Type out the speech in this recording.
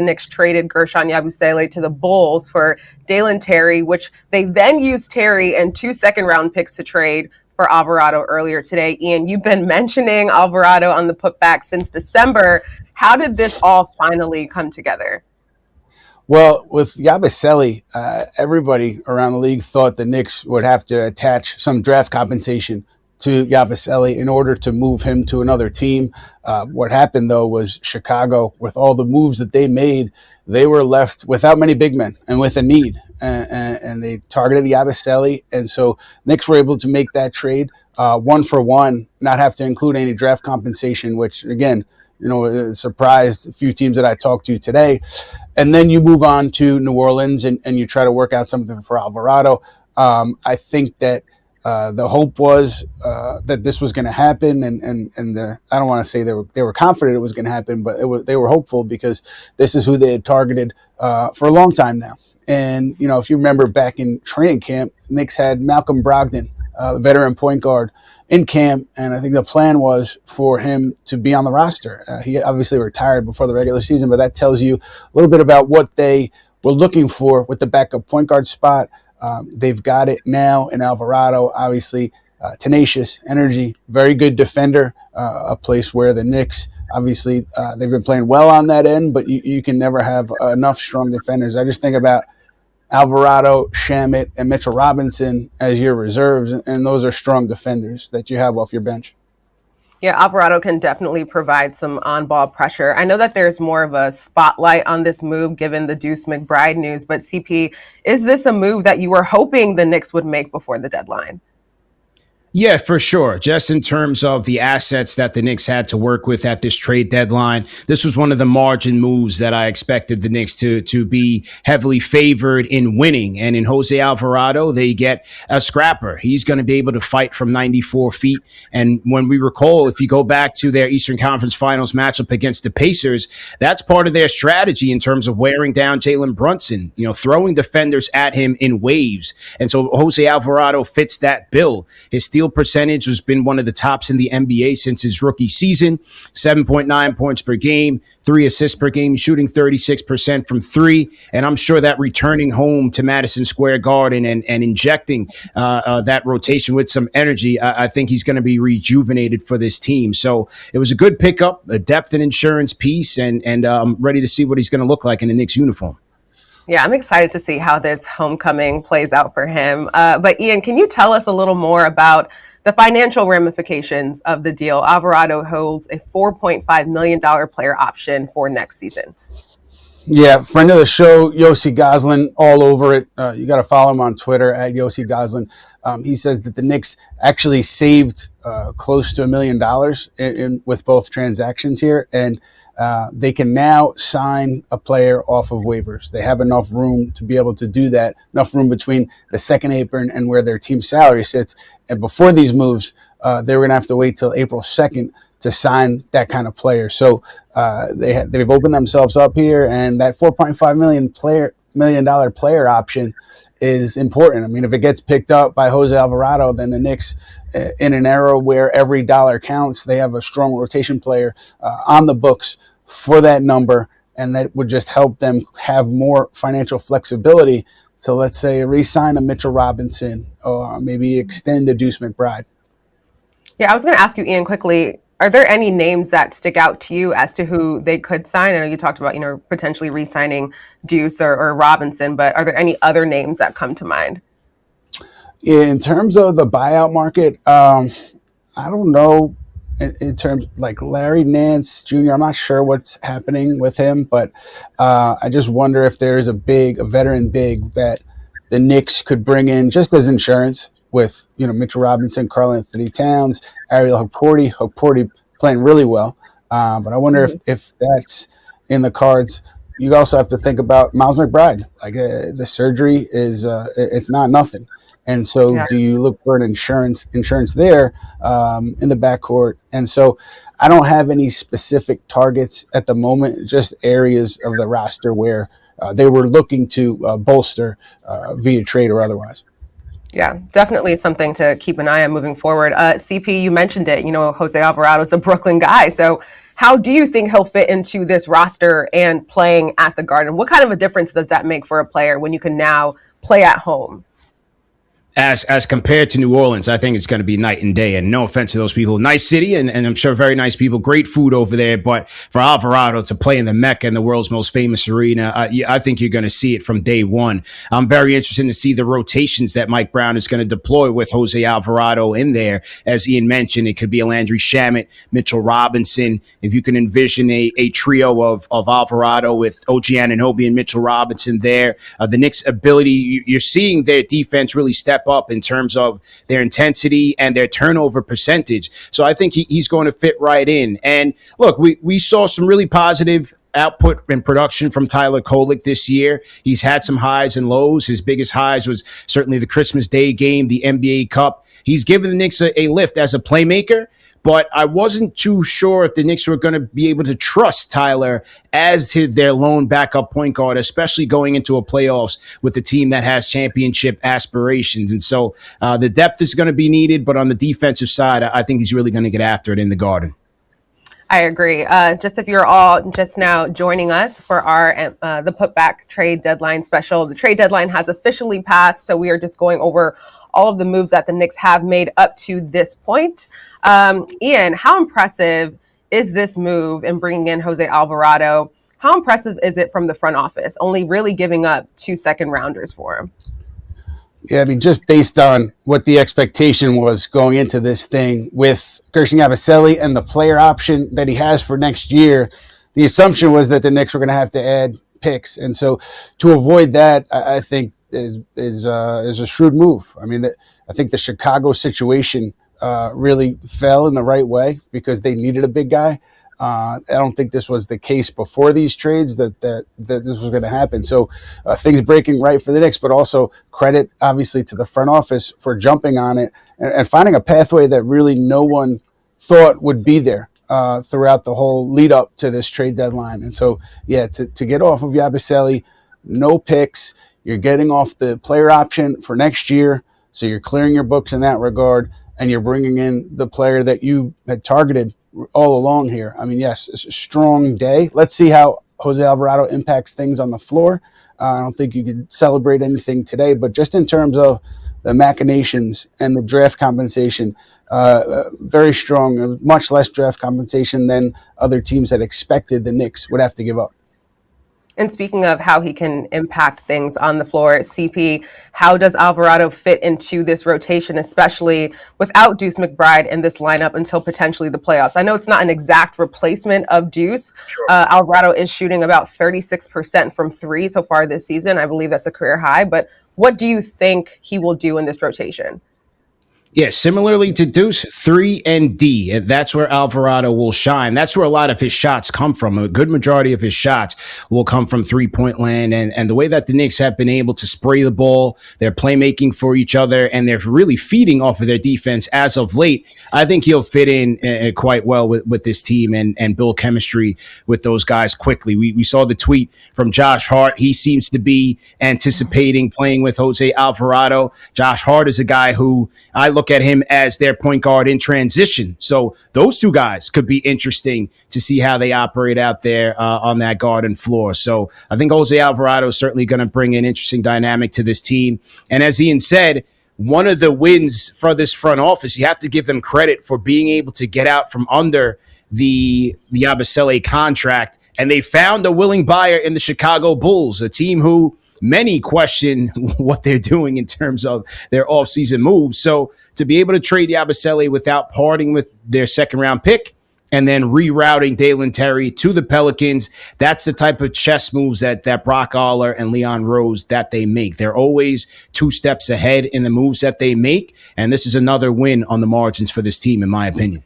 the Knicks traded Gershon Yabusele to the Bulls for Dalen Terry, which they then used Terry and 2 second-round picks to trade for Alvarado earlier today. Ian, you've been mentioning Alvarado on the Putback since December. How did this all finally come together? Well, with Yabusele, everybody around the league thought the Knicks would have to attach some draft compensation to Yabusele in order to move him to another team. What happened, though, was Chicago, with all the moves that they made, they were left without many big men and with a need. And they targeted Yabusele. And so Knicks were able to make that trade 1-for-1, not have to include any draft compensation, which, again, surprised a few teams that I talked to today. And then you move on to New Orleans and you try to work out something for Alvarado. I think that the hope was that this was going to happen, and I don't want to say they were confident it was going to happen, but they were hopeful because this is who they had targeted for a long time now. And if you remember back in training camp, Knicks had Malcolm Brogdon, the veteran point guard, in camp, and I think the plan was for him to be on the roster. He obviously retired before the regular season, but that tells you a little bit about what they were looking for with the backup point guard spot. They've got it now in Alvarado, obviously tenacious, energy, very good defender, a place where the Knicks, obviously, they've been playing well on that end, but you can never have enough strong defenders. I just think about Alvarado, Shamet, and Mitchell Robinson as your reserves, and those are strong defenders that you have off your bench. Yeah, Alvarado can definitely provide some on-ball pressure. I know that there's more of a spotlight on this move given the Deuce McBride news, but CP, is this a move that you were hoping the Knicks would make before the deadline? Yeah, for sure. Just in terms of the assets that the Knicks had to work with at this trade deadline, this was one of the margin moves that I expected the Knicks to be heavily favored in winning. And in Jose Alvarado, they get a scrapper. He's going to be able to fight from 94 feet. And when we recall, if you go back to their Eastern Conference Finals matchup against the Pacers, that's part of their strategy in terms of wearing down Jalen Brunson, throwing defenders at him in waves. And so Jose Alvarado fits that bill. His steal percentage has been one of the tops in the NBA since his rookie season, 7.9 points per game, 3 assists per game, shooting 36% from 3. And I'm sure that returning home to Madison Square Garden and injecting that rotation with some energy, I think he's going to be rejuvenated for this team. So it was a good pickup, a depth and insurance piece, and I'm ready to see what he's going to look like in the Knicks uniform. Yeah, I'm excited to see how this homecoming plays out for him. But Ian, can you tell us a little more about the financial ramifications of the deal? Alvarado holds a $4.5 million player option for next season. Yeah, friend of the show, Yossi Goslin, all over it. You got to follow him on Twitter at Yossi Goslin. He says that the Knicks actually saved close to $1 million with both transactions here, and they can now sign a player off of waivers. They have enough room to be able to do that, enough room between the second apron and where their team salary sits. And before these moves, they were going to have to wait till April 2nd to sign that kind of player. So they've opened themselves up here, and that $4.5 million player option is important. I mean, if it gets picked up by Jose Alvarado, then the Knicks, in an era where every dollar counts, they have a strong rotation player on the books for that number, and that would just help them have more financial flexibility to, let's say, re-sign a Mitchell Robinson or maybe extend a Deuce McBride. Yeah, I was going to ask you, Ian, quickly, are there any names that stick out to you as to who they could sign? I know you talked about, potentially re-signing Deuce or Robinson, but are there any other names that come to mind? In terms of the buyout market, I don't know. In terms like Larry Nance Jr., I'm not sure what's happening with him, but I just wonder if there's a veteran big that the Knicks could bring in just as insurance with, Mitchell Robinson, Karl Anthony Towns, Ariel Hukporti playing really well. But I wonder if that's in the cards. You also have to think about Miles McBride. Like the surgery is, it's not nothing. And so do you look for an insurance there in the backcourt? And so I don't have any specific targets at the moment, just areas of the roster where they were looking to bolster via trade or otherwise. Yeah, definitely something to keep an eye on moving forward. CP, you mentioned it, Jose Alvarado is a Brooklyn guy. So how do you think he'll fit into this roster and playing at the Garden? What kind of a difference does that make for a player when you can now play at home? As compared to New Orleans, I think it's going to be night and day. And no offense to those people, nice city, and I'm sure very nice people, great food over there. But for Alvarado to play in the Mecca, in the world's most famous arena, I think you're going to see it from day one. I'm very interested to see the rotations that Mike Brown is going to deploy with Jose Alvarado in there. As Ian mentioned, it could be a Landry Shamet, Mitchell Robinson. If you can envision a trio of Alvarado with OG Anunoby and Mitchell Robinson there, the Knicks' ability, you're seeing their defense really step up in terms of their intensity and their turnover percentage. So I think he's going to fit right in. And look, we saw some really positive output and production from Tyler Kolek this year. He's had some highs and lows. His biggest highs was certainly the Christmas Day game, the NBA Cup. He's given the Knicks a lift as a playmaker, but I wasn't too sure if the Knicks were going to be able to trust Tyler as to their lone backup point guard, especially going into a playoffs with a team that has championship aspirations. And so the depth is going to be needed, but on the defensive side, I think he's really going to get after it in the Garden. I agree. Just if you're all just now joining us for our the Putback trade deadline special, the trade deadline has officially passed, so we are just going over all of the moves that the Knicks have made up to this point. Ian, how impressive is this move in bringing in Jose Alvarado? How impressive is it from the front office, only really giving up 2 second-rounders for him? Yeah, I mean, just based on what the expectation was going into this thing with Gershon Yabusele and the player option that he has for next year, the assumption was that the Knicks were going to have to add picks. And so to avoid that, I think is a shrewd move. I mean, I think the Chicago situation really fell in the right way because they needed a big guy. I don't think this was the case before these trades that this was going to happen. So things breaking right for the Knicks, but also credit obviously to the front office for jumping on it and finding a pathway that really no one thought would be there throughout the whole lead up to this trade deadline. And so, yeah, to get off of Yabusele, no picks, you're getting off the player option for next year. So you're clearing your books in that regard, and you're bringing in the player that you had targeted all along here. I mean, yes, it's a strong day. Let's see how Jose Alvarado impacts things on the floor. I don't think you could celebrate anything today, but just in terms of the machinations and the draft compensation, very strong, much less draft compensation than other teams had expected the Knicks would have to give up. And speaking of how he can impact things on the floor, CP, how does Alvarado fit into this rotation, especially without Deuce McBride in this lineup until potentially the playoffs? I know it's not an exact replacement of Deuce. Sure. Alvarado is shooting about 36% from three so far this season. I believe that's a career high. But what do you think he will do in this rotation? Yeah, similarly to Deuce, 3 and D. That's where Alvarado will shine. That's where a lot of his shots come from. A good majority of his shots will come from three-point land. And the way that the Knicks have been able to spray the ball, they're playmaking for each other, and they're really feeding off of their defense as of late, I think he'll fit in quite well with this team and build chemistry with those guys quickly. We saw the tweet from Josh Hart. He seems to be anticipating playing with Jose Alvarado. Josh Hart is a guy who I look at him as their point guard in transition. So those two guys could be interesting to see how they operate out there on that Garden floor. So I think Jose Alvarado is certainly going to bring an interesting dynamic to this team. And as Ian said, one of the wins for this front office, you have to give them credit for being able to get out from under the Yabusele contract. And they found a willing buyer in the Chicago Bulls, a team who many question what they're doing in terms of their offseason moves. So to be able to trade Yabusele without parting with their second-round pick and then rerouting Dalen Terry to the Pelicans, that's the type of chess moves that Brock Aller and Leon Rose that they make. They're always 2 steps ahead in the moves that they make, and this is another win on the margins for this team, in my opinion.